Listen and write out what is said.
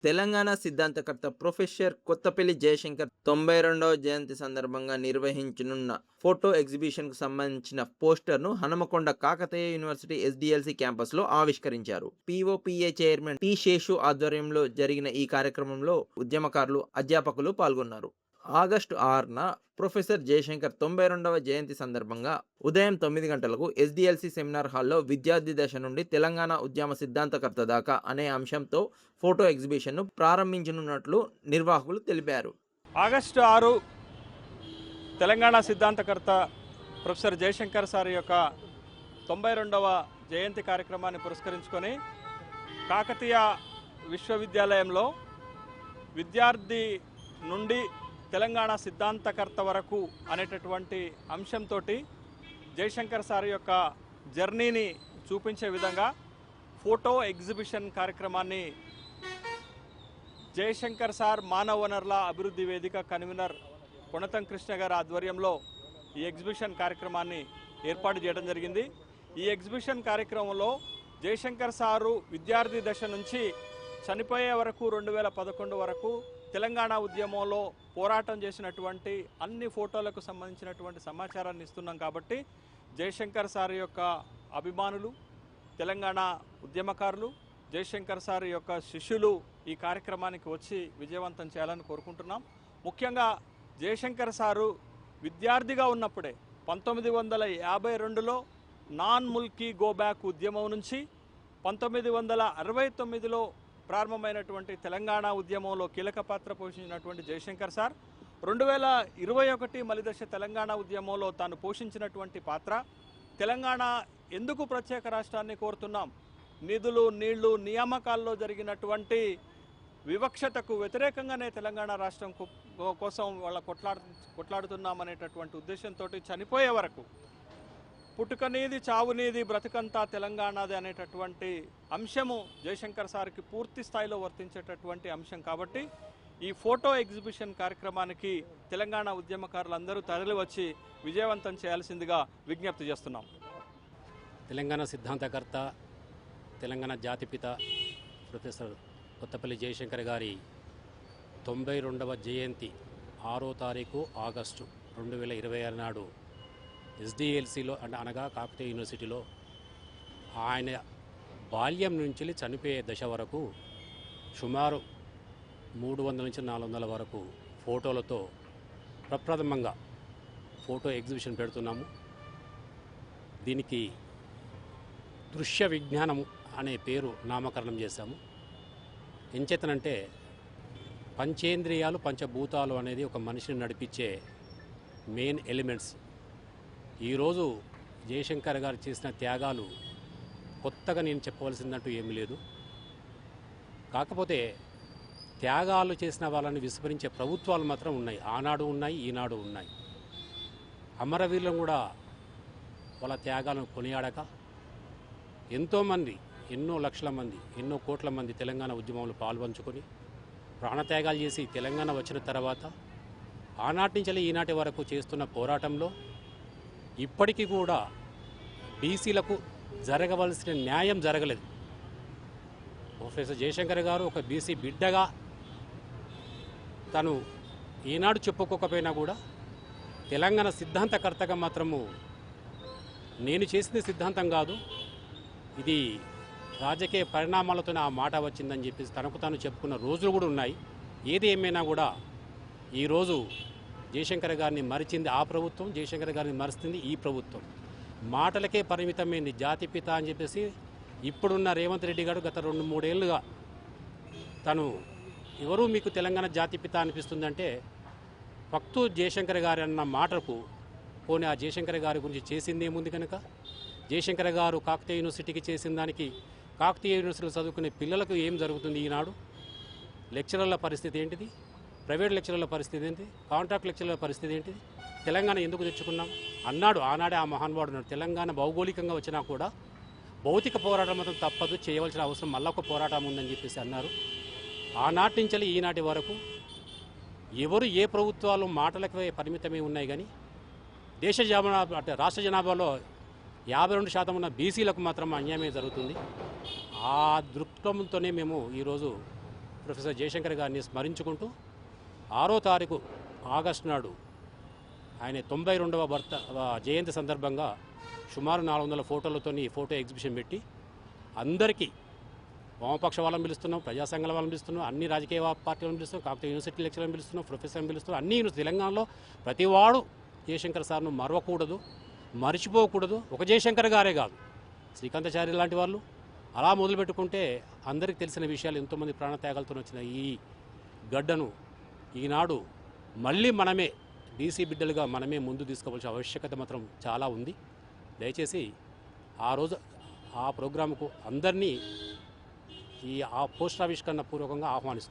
తెలంగాణ సిద్ధాంతకర్త ప్రొఫెసర్ కొత్తపల్లి జయశంకర్ 92వ జయంతి సందర్భంగా నిర్వహించనున్న ఫోటో ఎగ్జిబిషన్కు సంబంధించిన పోస్టర్ను హనుమకొండ కాకతీయ యూనివర్సిటీ ఎస్డిఎల్సి క్యాంపస్లో ఆవిష్కరించారు. పిఓపిఏ చైర్మన్ టి శేషు ఆధ్వర్యంలో జరిగిన ఈ కార్యక్రమంలో ఉద్యమకారులు, అధ్యాపకులు పాల్గొన్నారు. ఆగస్టు 6న ప్రొఫెసర్ జయశంకర్ 92వ జయంతి సందర్భంగా ఉదయం 9 గంటలకు ఎస్డిఎల్సి సెమినార్ హాల్లో విద్యార్థి దశ నుండి తెలంగాణ ఉద్యమ సిద్ధాంతకర్త దాకా అనే అంశంతో ఫోటో ఎగ్జిబిషన్ను ప్రారంభించనున్నట్లు నిర్వాహకులు తెలిపారు. ఆగస్టు 6 తెలంగాణ సిద్ధాంతకర్త ప్రొఫెసర్ జయశంకర్ సార్ యొక్క 92వ జయంతి కార్యక్రమాన్ని పురస్కరించుకొని కాకతీయ విశ్వవిద్యాలయంలో విద్యార్థి నుండి తెలంగాణ సిద్ధాంతకర్త వరకు అనేటటువంటి అంశంతో జయశంకర్ సార్ యొక్క జర్నీని చూపించే విధంగా ఫోటో ఎగ్జిబిషన్ కార్యక్రమాన్ని జయశంకర్ సార్ మానవ వనరుల అభివృద్ధి వేదిక కన్వీనర్ కొణతం కృష్ణ గారి ఆధ్వర్యంలో ఈ ఎగ్జిబిషన్ కార్యక్రమాన్ని ఏర్పాటు చేయడం జరిగింది. ఈ ఎగ్జిబిషన్ కార్యక్రమంలో జయశంకర్ సారు విద్యార్థి దశ నుంచి చనిపోయే వరకు 2011 వరకు తెలంగాణ ఉద్యమంలో పోరాటం చేసినటువంటి అన్ని ఫోటోలకు సంబంధించినటువంటి సమాచారాన్ని ఇస్తున్నాం. కాబట్టి జయశంకర్ సార్ యొక్క అభిమానులు, తెలంగాణ ఉద్యమకారులు, జయశంకర్ సార్ యొక్క శిష్యులు ఈ కార్యక్రమానికి వచ్చి విజయవంతం చేయాలని కోరుకుంటున్నాం. ముఖ్యంగా జయశంకర్ సారు విద్యార్థిగా ఉన్నప్పుడే 1952లో నాన్ ముల్కీ గోబ్యాక్ ఉద్యమం నుంచి 1969లో ప్రారంభమైనటువంటి తెలంగాణ ఉద్యమంలో కీలక పాత్ర పోషించినటువంటి జయశంకర్ సార్ 2021 మలిదశ తెలంగాణ ఉద్యమంలో తాను పోషించినటువంటి పాత్ర, తెలంగాణ ఎందుకు ప్రత్యేక రాష్ట్రాన్ని కోరుతున్నాం, నిధులు, నీళ్లు, నియామకాల్లో జరిగినటువంటి వివక్షతకు వ్యతిరేకంగానే తెలంగాణ రాష్ట్రం కోసం వాళ్ళ కొట్లాడుతున్నామనేటటువంటి ఉద్దేశంతో చనిపోయే వరకు పుట్టుకనీది, చావునీది, బ్రతుకంతా తెలంగాణది అనేటటువంటి అంశము జయశంకర్ సార్కి పూర్తి స్థాయిలో వర్తించేటటువంటి అంశం. కాబట్టి ఈ ఫోటో ఎగ్జిబిషన్ కార్యక్రమానికి తెలంగాణ ఉద్యమకారులందరూ తరలి వచ్చి విజయవంతం చేయాల్సిందిగా విజ్ఞప్తి చేస్తున్నాం. తెలంగాణ సిద్ధాంతకర్త, తెలంగాణ జాతిపిత ప్రొఫెసర్ కొత్తపల్లి జయశంకర్ గారి 92వ జయంతి 6వ తారీఖు ఆగస్టు 2026 నాడు ఎస్డిఎల్సిలో అనగా కాకతీయ యూనివర్సిటీలో ఆయన బాల్యం నుంచి చనిపోయే దశ వరకు సుమారు 300 నుంచి 400 వరకు ఫోటోలతో ప్రప్రథమంగా ఫోటో ఎగ్జిబిషన్ పెడుతున్నాము. దీనికి దృశ్య విజ్ఞానం అనే పేరు నామకరణం చేశాము. ఎంచేతనంటే పంచేంద్రియాలు, పంచభూతాలు అనేది ఒక మనిషిని నడిపించే మెయిన్ ఎలిమెంట్స్. ఈరోజు జయశంకర్ గారు చేసిన త్యాగాలు కొత్తగా నేను చెప్పవలసిందంటూ ఏమీ లేదు. కాకపోతే త్యాగాలు చేసిన వాళ్ళని విస్మరించే ప్రభుత్వాలు మాత్రం ఉన్నాయి. ఆనాడు ఉన్నాయి, ఈనాడు ఉన్నాయి. అమరవీరులను కూడా వాళ్ళ త్యాగాలను కొనియాడక ఎంతోమంది, ఎన్నో లక్షల మంది, ఎన్నో కోట్ల మంది తెలంగాణ ఉద్యమంలో పాల్పంచుకొని ప్రాణత్యాగాలు చేసి తెలంగాణ వచ్చిన తర్వాత ఆనాటి నుంచి ఈనాటి వరకు చేస్తున్న పోరాటంలో ఇప్పటికీ కూడా బీసీలకు జరగవలసిన న్యాయం జరగలేదు. ప్రొఫెసర్ జయశంకర్ గారు ఒక బీసీ బిడ్డగా తను ఈనాడు చెప్పుకోకపోయినా కూడా తెలంగాణ సిద్ధాంతకర్తగా మాత్రము నేను చేసింది సిద్ధాంతం కాదు, ఇది రాజకీయ పరిణామాలతో ఆ మాట వచ్చిందని చెప్పేసి తనకు తాను చెప్పుకున్న రోజులు కూడా ఉన్నాయి. ఏది ఏమైనా కూడా ఈరోజు జయశంకర్ గారిని మరిచింది ఆ ప్రభుత్వం, జయశంకర్ గారిని మరిచింది ఈ ప్రభుత్వం. మాటలకే పరిమితమైంది జాతిపిత అని చెప్పేసి ఇప్పుడున్న రేవంత్ రెడ్డి గారు గత 2-3 ఏళ్ళుగా తను ఎవరు మీకు తెలంగాణ జాతిపిత అనిపిస్తుందంటే ఫక్తు జయశంకర్ గారు అన్న మాటకు పోనీ ఆ జయశంకర్ గారి గురించి చేసింది ఏముంది కనుక జయశంకర్ గారు కాకతీయ యూనివర్సిటీకి చేసిన దానికి కాకతీయ యూనివర్సిటీలో చదువుకునే పిల్లలకు ఏం జరుగుతుంది ఈనాడు? లెక్చరర్ల పరిస్థితి ఏంటిది? ప్రైవేట్ లెక్చరర్ల పరిస్థితి ఏంటి? కాంట్రాక్ట్ లెక్చరర్ల పరిస్థితి ఏంటిది? తెలంగాణ ఎందుకు తెచ్చుకున్నాం అన్నాడు ఆనాడే ఆ మహానుభావుడు అన్నాడు. తెలంగాణ భౌగోళికంగా వచ్చినా కూడా భౌతిక పోరాటం మాత్రం తప్పదు, చేయవలసిన అవసరం మళ్ళీ ఒక పోరాటం ఉందని చెప్పేసి అన్నారు. ఆనాటి నుంచి ఈనాటి వరకు ఎవరు ఏ ప్రభుత్వాలు మాటలకే పరిమితమై ఉన్నాయి కానీ దేశ జనాభా అంటే రాష్ట్ర జనాభాలో 52% ఉన్న బీసీలకు మాత్రం అన్యాయమే జరుగుతుంది. ఆ దృక్పథంతోనే మేము ఈరోజు ప్రొఫెసర్ జయశంకర్ గారిని స్మరించుకుంటూ 6వ తారీఖు ఆగస్టు నాడు ఆయన 92వ జయంతి సందర్భంగా సుమారు 400 ఫోటోలతో ఈ ఫోటో ఎగ్జిబిషన్ పెట్టి అందరికీ వామపక్ష వాళ్ళని పిలుస్తున్నాం, ప్రజా సంఘాల వాళ్ళని పిలుస్తున్నాం, అన్ని రాజకీయ పార్టీలను పిలుస్తున్నాం, కాకపోతే యూనివర్సిటీ లెక్చర్లను పిలుస్తున్నాం, ప్రొఫెసర్ని పిలుస్తున్నాం. అన్ని తెలంగాణలో ప్రతివాడు జయశంకర్ సార్ను మరవకూడదు, మర్చిపోకూడదు. ఒక జయశంకర్ గారే కాదు, శ్రీకాంతాచార్య లాంటి వాళ్ళు అలా మొదలుపెట్టుకుంటే అందరికీ తెలిసిన విషయాలు ఎంతోమంది ప్రాణత్యాగాలతో వచ్చిన ఈ గడ్డను ఈనాడు మళ్ళీ మనమే బీసీ బిడ్డలుగా మనమే ముందు తీసుకోవాల్సిన ఆవశ్యకత మాత్రం చాలా ఉంది. దయచేసి ఆ రోజు ఆ ప్రోగ్రాంకు అందరినీ ఆ పోస్టర్ ఆవిష్కరణ పూర్వకంగా ఆహ్వానిస్తున్నాం.